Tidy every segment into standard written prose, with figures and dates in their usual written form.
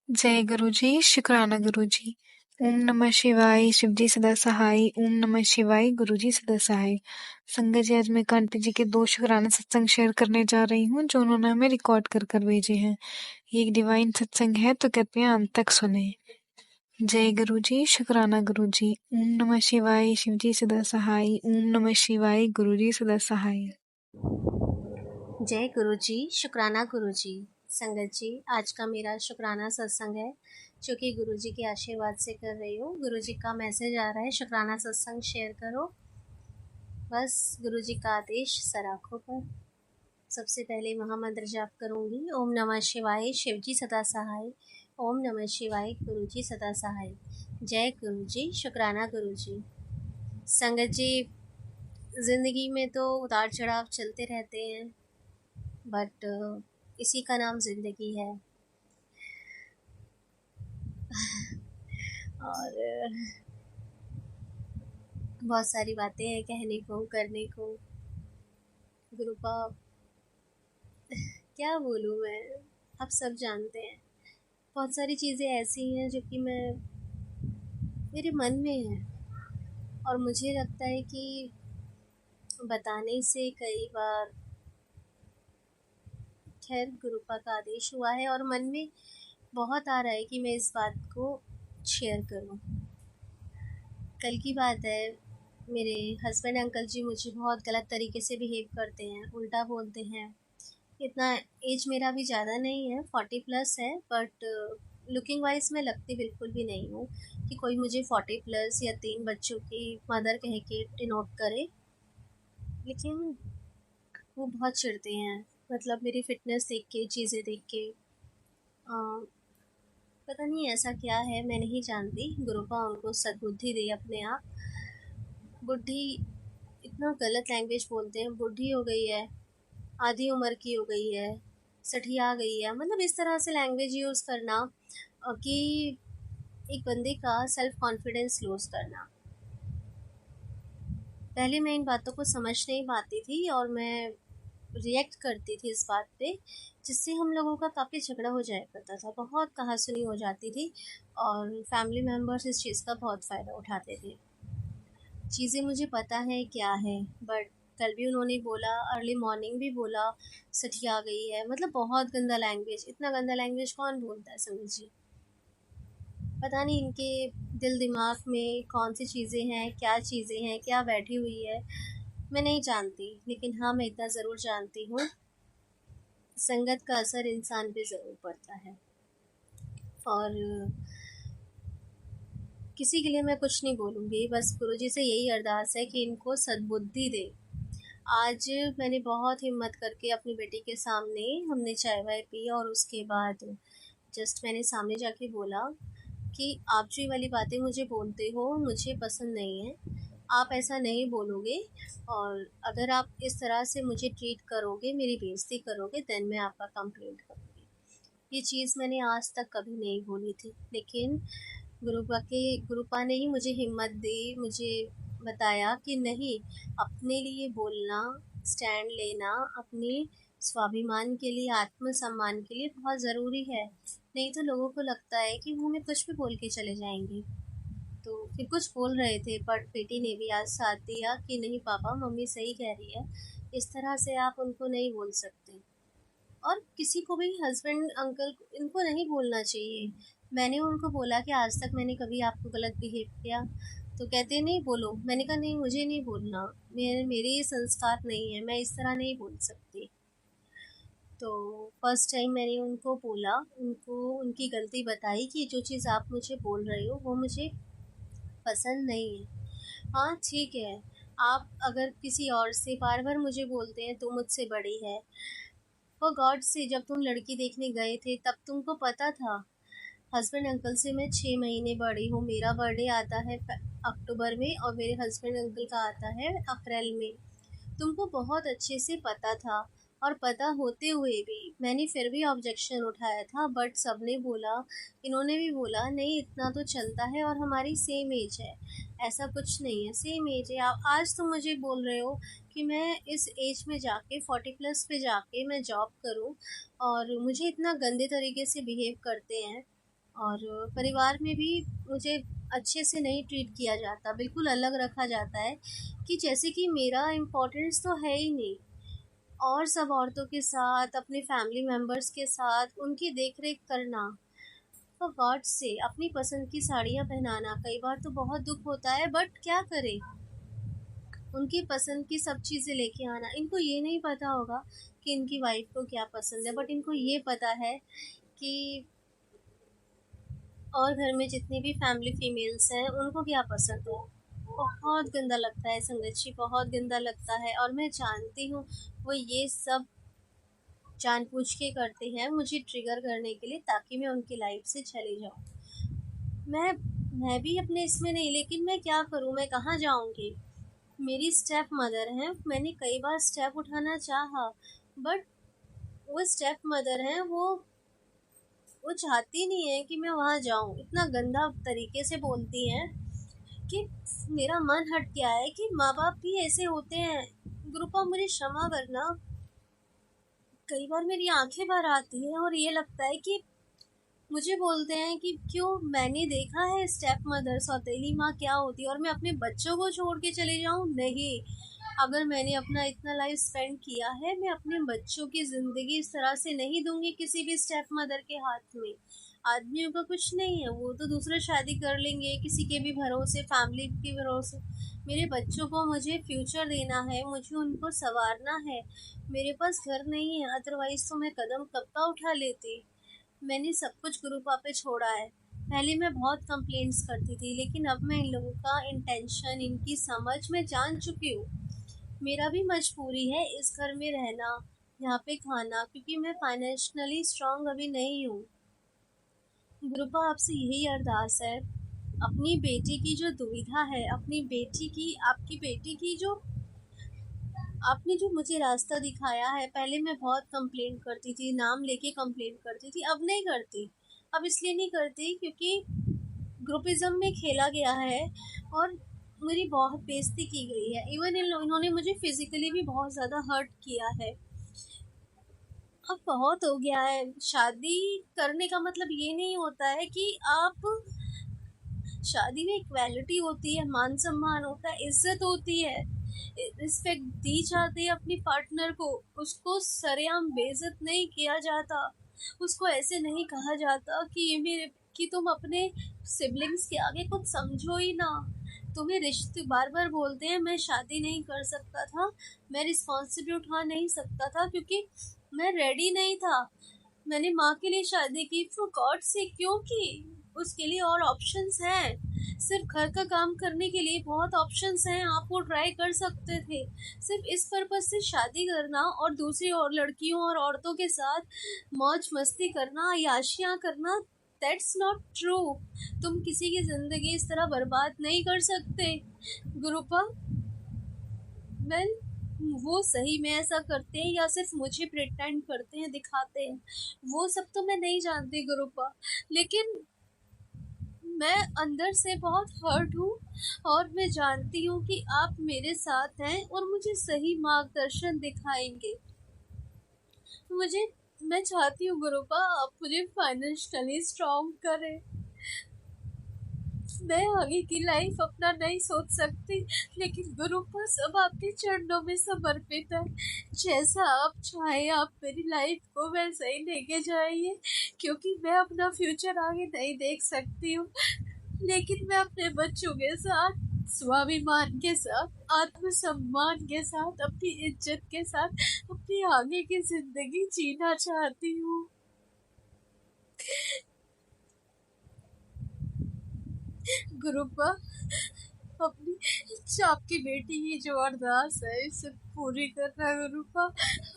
जय गुरु जी, शुक्राना गुरु जी। ओम नमः शिवाय, शिव जी सदा सहाय। ओम नमः शिवाय, गुरु जी सदा सहाय। संगत जी, आज मैं कांटी जी के 2 शुक्राना सत्संग शेयर करने जा रही हूँ जो उन्होंने हमें रिकॉर्ड कर कर भेजे हैं। ये एक डिवाइन सत्संग है तो कृपया अंत तक सुने। जय गुरु जी, शुक्राना गुरु जी। ओम नमः शिवाय, शिव जी सदा सहाय। ओम नमः शिवाय, गुरु जी सदा सहाय। जय गुरु जी, शुक्राना गुरु जी। संगत जी, आज का मेरा शुक्राना सत्संग है जो कि गुरु जी के आशीर्वाद से कर रही हूँ। गुरु जी का मैसेज आ रहा है, शुक्राना सत्संग शेयर करो। बस गुरु जी का आदेश सर आँखों पर। सबसे पहले महामंत्र जाप करूँगी। ओम नमः शिवाय, शिव जी सदा सहाय। ओम नमः शिवाय, गुरु जी सदा सहाय। जय गुरु जी, शुक्राना गुरु जी। संगत जी, ज़िंदगी में तो उतार चढ़ाव चलते रहते हैं, बट इसी का नाम ज़िंदगी है। और बहुत सारी बातें हैं कहने को, करने को। गुरुपा, क्या बोलूँ मैं, आप सब जानते हैं। बहुत सारी चीज़ें ऐसी हैं जो कि मेरे मन में है और मुझे लगता है कि बताने से कई बार, खैर गुरुपा का आदेश हुआ है और मन में बहुत आ रहा है कि मैं इस बात को शेयर करूं। कल की बात है, मेरे हस्बैंड अंकल जी मुझे बहुत गलत तरीके से बिहेव करते हैं, उल्टा बोलते हैं। इतना एज मेरा भी ज़्यादा नहीं है, 40 प्लस है, बट लुकिंग वाइज मैं लगती बिल्कुल भी नहीं हूँ कि कोई मुझे 40 प्लस या 3 बच्चों की मदर कह के डिनोट करे। लेकिन वो बहुत चिढ़ते हैं, मतलब मेरी फिटनेस देख के, चीज़ें देख के। पता नहीं ऐसा क्या है, मैं नहीं जानती। गुरुपा उनको सद्बुद्धि दे अपने आप। बुढ़ी, इतना गलत लैंग्वेज बोलते हैं। बुढ़ी हो गई है, आधी उम्र की हो गई है, सठिया गई है, मतलब इस तरह से लैंग्वेज यूज़ करना कि एक बंदे का सेल्फ कॉन्फिडेंस लूज़ करना। पहले मैं इन बातों को समझ नहीं पाती थी और मैं रिएक्ट करती थी इस बात पे, जिससे हम लोगों का काफ़ी झगड़ा हो जाया करता था, बहुत कहासुनी हो जाती थी और फैमिली मेम्बर्स इस चीज़ का बहुत फ़ायदा उठाते थे। चीज़ें मुझे पता है क्या है, बट कल भी उन्होंने बोला, अर्ली मॉर्निंग भी बोला, सठिया गई है, मतलब बहुत गंदा लैंग्वेज। इतना गंदा लैंग्वेज कौन बोलता है समझिए। पता नहीं इनके दिल दिमाग में कौन सी चीज़ें हैं, क्या चीज़ें हैं, क्या बैठी हुई है, मैं नहीं जानती। लेकिन हाँ, मैं इतना ज़रूर जानती हूँ, संगत का असर इंसान पे ज़रूर पड़ता है। और किसी के लिए मैं कुछ नहीं बोलूँगी, बस गुरुजी से यही अरदास है कि इनको सद्बुद्धि दे। आज मैंने बहुत हिम्मत करके अपनी बेटी के सामने हमने चाय वाय पी और उसके बाद जस्ट मैंने सामने जाके बोला कि आप जो ये वाली बातें मुझे बोलते हो मुझे पसंद नहीं है, आप ऐसा नहीं बोलोगे और अगर आप इस तरह से मुझे ट्रीट करोगे, मेरी बेइज्जती करोगे, देन मैं आपका कंप्लेंट करूँगी। ये चीज़ मैंने आज तक कभी नहीं बोली थी, लेकिन गुरुपा ने ही मुझे हिम्मत दी, मुझे बताया कि नहीं, अपने लिए बोलना, स्टैंड लेना, अपने स्वाभिमान के लिए, आत्मसम्मान के लिए बहुत ज़रूरी है। नहीं तो लोगों को लगता है कि वो हमें कुछ भी बोल के चले जाएंगे। तो फिर कुछ बोल रहे थे, बट बेटी ने भी आज साथ दिया कि नहीं पापा, मम्मी सही कह रही है, इस तरह से आप उनको नहीं बोल सकते। और किसी को भी, हस्बैंड अंकल, इनको नहीं बोलना चाहिए। मैंने उनको बोला कि आज तक मैंने कभी आपको गलत बिहेव किया, तो कहते नहीं बोलो। मैंने कहा नहीं, मुझे नहीं बोलना, मेरे ये संस्कार नहीं है, मैं इस तरह नहीं बोल सकती। तो फर्स्ट टाइम मैंने उनको बोला, उनको उनकी गलती बताई कि जो चीज़ आप मुझे बोल रहे हो वो मुझे पसंद नहीं है। हाँ ठीक है, आप अगर किसी और से बार बार मुझे बोलते हैं तो मुझसे बड़ी है। फॉर गॉड से, जब तुम लड़की देखने गए थे तब तुमको पता था। हस्बैंड अंकल से मैं 6 महीने बड़ी हूँ, मेरा बर्थडे आता है अक्टूबर में और मेरे हस्बैंड अंकल का आता है अप्रैल में। तुमको बहुत अच्छे से पता था और पता होते हुए भी मैंने फिर भी ऑब्जेक्शन उठाया था, बट सबने बोला, इन्होंने भी बोला नहीं इतना तो चलता है और हमारी सेम एज है। ऐसा कुछ नहीं है, सेम एज है। आप आज तो मुझे बोल रहे हो कि मैं इस एज में जाके, 40 प्लस पे जाके मैं जॉब करूं और मुझे इतना गंदे तरीके से बिहेव करते हैं। और परिवार में भी मुझे अच्छे से नहीं ट्रीट किया जाता, बिल्कुल अलग रखा जाता है कि जैसे कि मेरा इम्पोर्टेंस तो है ही नहीं। और सब औरतों के साथ, अपने फैमिली मेंबर्स के साथ उनकी देख रेख करना, फॉर गॉड से अपनी पसंद की साड़ियाँ पहनाना, कई बार तो बहुत दुख होता है, बट क्या करें। उनकी पसंद की सब चीज़ें लेके आना, इनको ये नहीं पता होगा कि इनकी वाइफ को क्या पसंद है, बट इनको ये पता है कि और घर में जितनी भी फैमिली फीमेल्स हैं उनको क्या पसंद है। बहुत गंदा लगता है संगत जी, बहुत गंदा लगता है, और मैं जानती हूँ वो ये सब जानबूझ के करते हैं मुझे ट्रिगर करने के लिए, ताकि मैं उनकी लाइफ से चली जाऊँ। मैं मैं भी अपने इसमें नहीं, लेकिन मैं क्या करूँ, मैं कहाँ जाऊँगी। मेरी स्टेप मदर हैं, मैंने कई बार स्टेप उठाना चाहा, बट वो स्टेप मदर हैं, वो चाहती नहीं है कि मैं वहाँ जाऊँ। इतना गंदा तरीके से बोलती हैं कि मेरा मन हट गया है कि माँ बाप भी ऐसे होते हैं। गुरुपा मुझे क्षमा करना, कई बार मेरी आंखें भर आती हैं और ये लगता है कि मुझे बोलते हैं कि क्यों, मैंने देखा है स्टेप मदर, सौतेली माँ क्या होती है, और मैं अपने बच्चों को छोड़ के चले जाऊँ? नहीं। अगर मैंने अपना इतना लाइफ स्पेंड किया है, मैं अपने बच्चों की ज़िंदगी इस तरह से नहीं दूंगी किसी भी स्टेप मदर के हाथ में। आदमियों का कुछ नहीं है, वो तो दूसरे शादी कर लेंगे किसी के भी भरोसे, फैमिली के भरोसे। मेरे बच्चों को मुझे फ्यूचर देना है, मुझे उनको संवारना है। मेरे पास घर नहीं है, अदरवाइज तो मैं कदम कब का उठा लेती। मैंने सब कुछ गुरुपा पे छोड़ा है। पहले मैं बहुत कंप्लेंट्स करती थी, लेकिन अब मैं इन लोगों का इंटेंशन, इनकी समझ मैं जान चुकी हूँ। मेरा भी मजबूरी है इस घर में रहना, यहाँ पे खाना, क्योंकि मैं फाइनेंशियली स्ट्रांग अभी नहीं हूँ। गुरुपा आपसे यही अरदास है, अपनी बेटी की जो दुविधा है, अपनी बेटी की, आपकी बेटी की जो, आपने जो मुझे रास्ता दिखाया है, पहले मैं बहुत कंप्लेंट करती थी, नाम लेके कंप्लेंट करती थी, अब नहीं करती। अब इसलिए नहीं करती क्योंकि ग्रुपिज्म में खेला गया है और मेरी बहुत बेइज्जती की गई है। इवन इन्होंने मुझे फिजिकली भी बहुत ज़्यादा हर्ट किया है। अब बहुत हो गया है। शादी करने का मतलब ये नहीं होता है कि आप, शादी में इक्वालिटी होती है, मान सम्मान होता है, इज्जत होती है, रिस्पेक्ट दी जाती है अपनी पार्टनर को। उसको सरेआम बेइज्जत नहीं किया जाता, उसको ऐसे नहीं कहा जाता कि ये मेरे, कि तुम अपने सिबलिंग्स के आगे कुछ समझो ही ना। तुम्हें रिश्ते बार बार बोलते हैं, मैं शादी नहीं कर सकता था, मैं रिस्पॉन्सिबिलिटी उठा नहीं सकता था क्योंकि मैं रेडी नहीं था। मैंने माँ के लिए शादी की, फॉर गॉड से, क्यों की? उसके लिए और ऑप्शंस हैं। सिर्फ घर का काम करने के लिए बहुत ऑप्शंस हैं, आप वो ट्राई कर सकते थे। सिर्फ इस पर्पज से शादी करना और दूसरी और लड़कियों और औरतों के साथ मौज मस्ती करना, याशियाँ करना, दैट्स नॉट ट्रू। तुम किसी की जिंदगी इस तरह बर्बाद नहीं कर सकते। गुरुपा, वेल, वो सही में ऐसा करते हैं या सिर्फ मुझे प्रिटेंड करते हैं, दिखाते हैं, वो सब तो मैं नहीं जानती गुरुपा, लेकिन मैं अंदर से बहुत हर्ट हूँ और मैं जानती हूँ कि आप मेरे साथ हैं और मुझे सही मार्गदर्शन दिखाएंगे। मुझे, मैं चाहती हूँ गुरुपा आप मुझे फाइनेंशियली स्ट्रॉन्ग करें। मैं आगे की लाइफ अपना नहीं सोच सकती, लेकिन गुरुपा सब आपके चरणों में समर्पित है। जैसा आप चाहे आप मेरी लाइफ को वैसे ही लेके जाइए, क्योंकि मैं अपना फ्यूचर आगे नहीं देख सकती हूँ, लेकिन मैं अपने बच्चों के साथ स्वाभिमान के साथ, आत्मसम्मान के साथ, अपनी इज्जत के साथ अपनी आगे की जिंदगी जीना चाहती हूँ। गुरुपा, अपनी, आपकी बेटी की जो अरदास है इसे पूरी करना गुरुपा,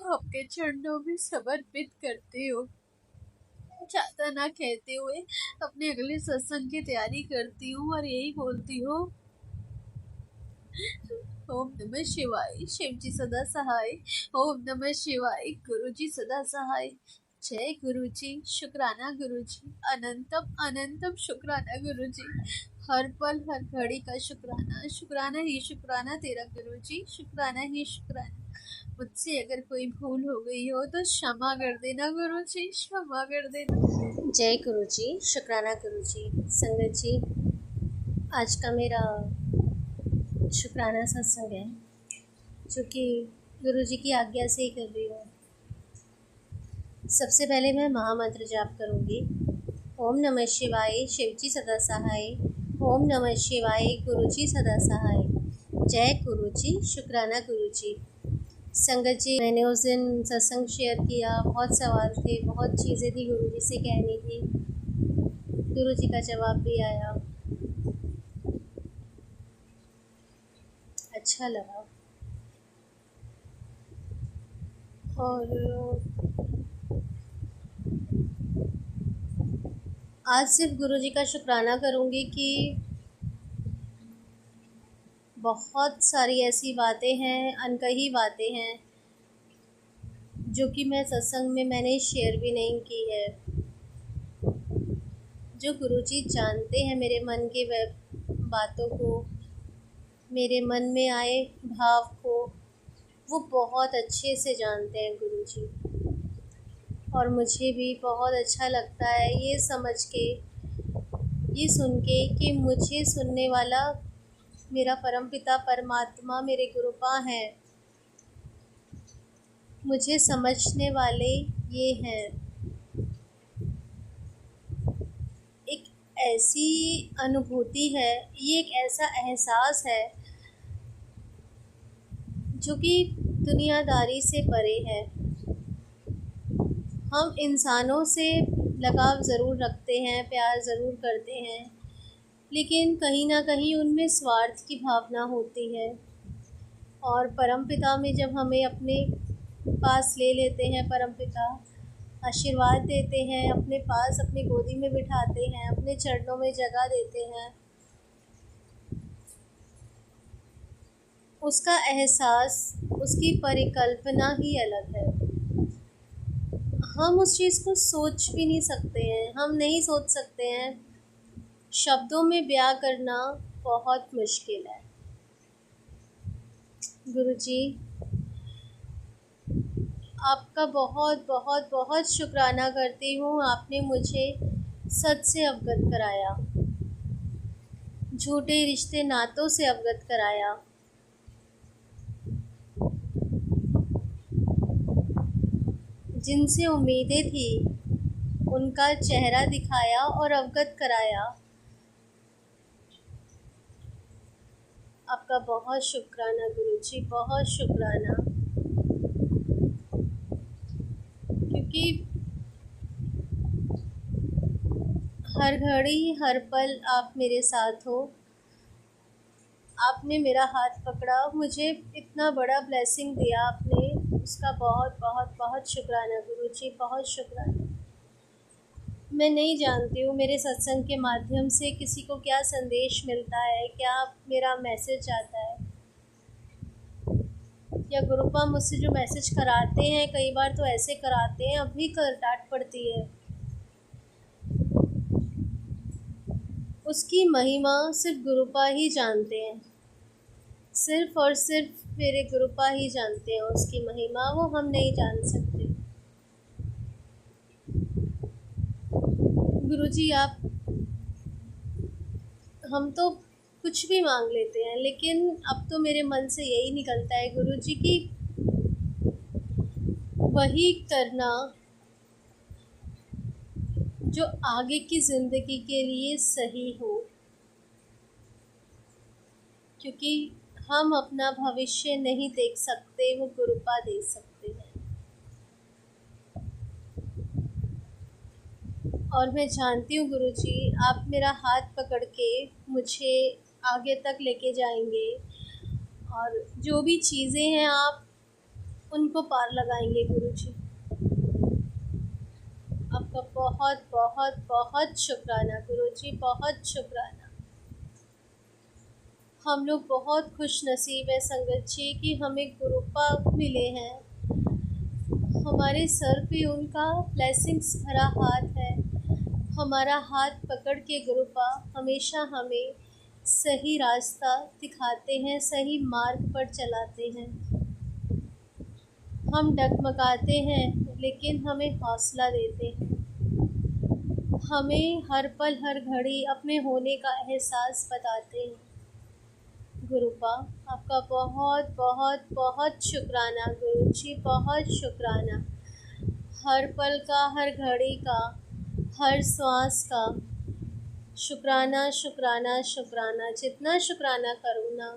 आपके चरणों में समर्पित करती हूँ। ज्यादा ना कहते हुए अपने अगले सत्संग की तैयारी करती हूँ और यही बोलती हूँ, ओम नमः शिवाय, शिव जी सदा सहाय। ओम नमः शिवाय, गुरु जी सदा सहाय। जय गुरु जी, शुक्राना गुरु जी, अनंतम अनंतम शुक्राना गुरु जी। हर पल हर घड़ी का शुक्राना, शुक्राना ही शुक्राना तेरा गुरु जी, शुक्राना ही शुक्राना। मुझसे अगर कोई भूल हो गई हो तो क्षमा कर देना गुरु जी, क्षमा कर देना। जय गुरु जी, शुक्राना गुरु जी। संगत जी, आज का मेरा शुक्राना सत्संग है, जो कि गुरु जी की आज्ञा से ही कर रही हूँ। सबसे पहले मैं महामंत्र जाप करूँगी। ओम नमः शिवाय, शिवजी सदा सहाय। ओम नमः शिवाय, गुरु जी सदा सहाय। जय गुरु जी, शुक्राना गुरु जी। संगत जी, मैंने उस दिन सत्संग शेयर किया, बहुत सवाल थे, बहुत चीज़ें थी गुरु जी से कहनी थी। गुरु जी का जवाब भी आया, अच्छा लगा। और आज सिर्फ गुरु जी का शुक्राना करूँगी कि बहुत सारी ऐसी बातें हैं, अनकही बातें हैं, जो कि मैं सत्संग में मैंने शेयर भी नहीं की है। जो गुरुजी जानते हैं मेरे मन के बातों को, मेरे मन में आए भाव को, वो बहुत अच्छे से जानते हैं गुरुजी। और मुझे भी बहुत अच्छा लगता है ये समझ के, ये सुन के कि मुझे सुनने वाला मेरा परमपिता परमात्मा, मेरे गुरुपा हैं। मुझे समझने वाले ये हैं। एक ऐसी अनुभूति है, ये एक ऐसा एहसास है जो कि दुनियादारी से परे है। हम इंसानों से लगाव ज़रूर रखते हैं, प्यार ज़रूर करते हैं, लेकिन कहीं ना कहीं उनमें स्वार्थ की भावना होती है। और परमपिता में जब हमें अपने पास ले लेते हैं, परमपिता आशीर्वाद देते हैं, अपने पास अपनी गोदी में बिठाते हैं, अपने चरणों में जगह देते हैं, उसका एहसास, उसकी परिकल्पना ही अलग है। हम उस चीज़ को सोच भी नहीं सकते हैं, हम नहीं सोच सकते हैं। शब्दों में बयां करना बहुत मुश्किल है। गुरुजी, आपका बहुत बहुत बहुत शुक्राना करती हूँ। आपने मुझे सच से अवगत कराया, झूठे रिश्ते नातों से अवगत कराया। जिनसे उम्मीदें थी उनका चेहरा दिखाया और अवगत कराया। आपका बहुत शुक्राना गुरुजी, बहुत शुक्राना। क्योंकि हर घड़ी हर पल आप मेरे साथ हो। आपने मेरा हाथ पकड़ा, मुझे इतना बड़ा ब्लेसिंग दिया आपने, उसका बहुत बहुत बहुत शुक्राना गुरुजी, बहुत शुक्राना। मैं नहीं जानती हूँ मेरे सत्संग के माध्यम से किसी को क्या संदेश मिलता है, क्या मेरा मैसेज आता है, या गुरुपा मुझसे जो मैसेज कराते हैं, कई बार तो ऐसे कराते हैं अभी कर डांट पड़ती है। उसकी महिमा सिर्फ गुरुपा ही जानते हैं, सिर्फ और सिर्फ मेरे गुरुपा ही जानते हैं उसकी महिमा, वो हम नहीं जान सकते। गुरुजी, आप, हम तो कुछ भी मांग लेते हैं, लेकिन अब तो मेरे मन से यही निकलता है गुरुजी कि वही करना जो आगे की ज़िंदगी के लिए सही हो, क्योंकि हम अपना भविष्य नहीं देख सकते, वो गुरुपा देख सकते हैं। और मैं जानती हूँ गुरुजी, आप मेरा हाथ पकड़ के मुझे आगे तक लेके जाएंगे, और जो भी चीज़ें हैं आप उनको पार लगाएंगे गुरुजी। आपका बहुत बहुत बहुत शुक्राना गुरुजी, बहुत शुक्राना। हम लोग बहुत खुश नसीब है संगत जी कि हमें गुरुपा मिले हैं। हमारे सर पे उनका ब्लेसिंग्स भरा हाथ है। हमारा हाथ पकड़ के गुरुपा हमेशा हमें सही रास्ता दिखाते हैं, सही मार्ग पर चलाते हैं। हम डगमगाते हैं लेकिन हमें हौसला देते हैं। हमें हर पल हर घड़ी अपने होने का एहसास बताते हैं। गुरुपा, आपका बहुत बहुत बहुत शुक्राना गुरु जी, बहुत शुक्राना। हर पल का, हर घड़ी का, हर श्वास का शुक्राना शुक्राना शुक्राना। जितना शुक्राना करूँ ना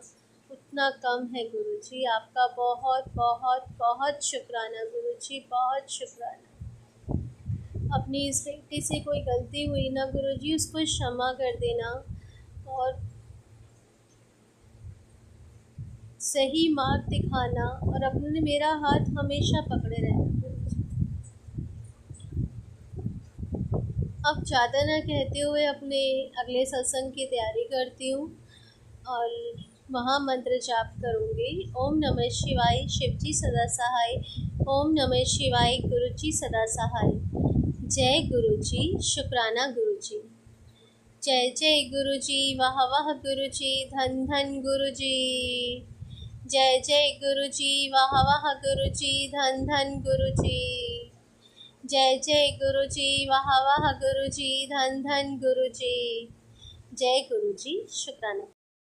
उतना कम है गुरु जी। आपका बहुत बहुत बहुत शुक्राना गुरु जी, बहुत शुक्राना। अपनी इस बेटी से कोई गलती हुई ना गुरु जी, उसको क्षमा कर देना और सही मार्ग दिखाना, और अपने मेरा हाथ हमेशा पकड़े रहना गुरु जी। अब ज़्यादा ना कहते हुए अपने अगले सत्संग की तैयारी करती हूँ और महामंत्र जाप करूँगी। ओम नमः शिवाय, शिवजी सदा सहाय। ओम नमः शिवाय, गुरुजी सदा सहाय। जय गुरुजी, शुक्राना गुरुजी। जय जय गुरुजी, वाह वाह गुरुजी, धन धन गुरुजी। जय जय गुरुजी, वाह वाह गुरुजी, धन धन गुरुजी। जय जय गुरुजी, वाह वाह गुरुजी, धन धन गुरुजी। जय गुरुजी, शुक्राना।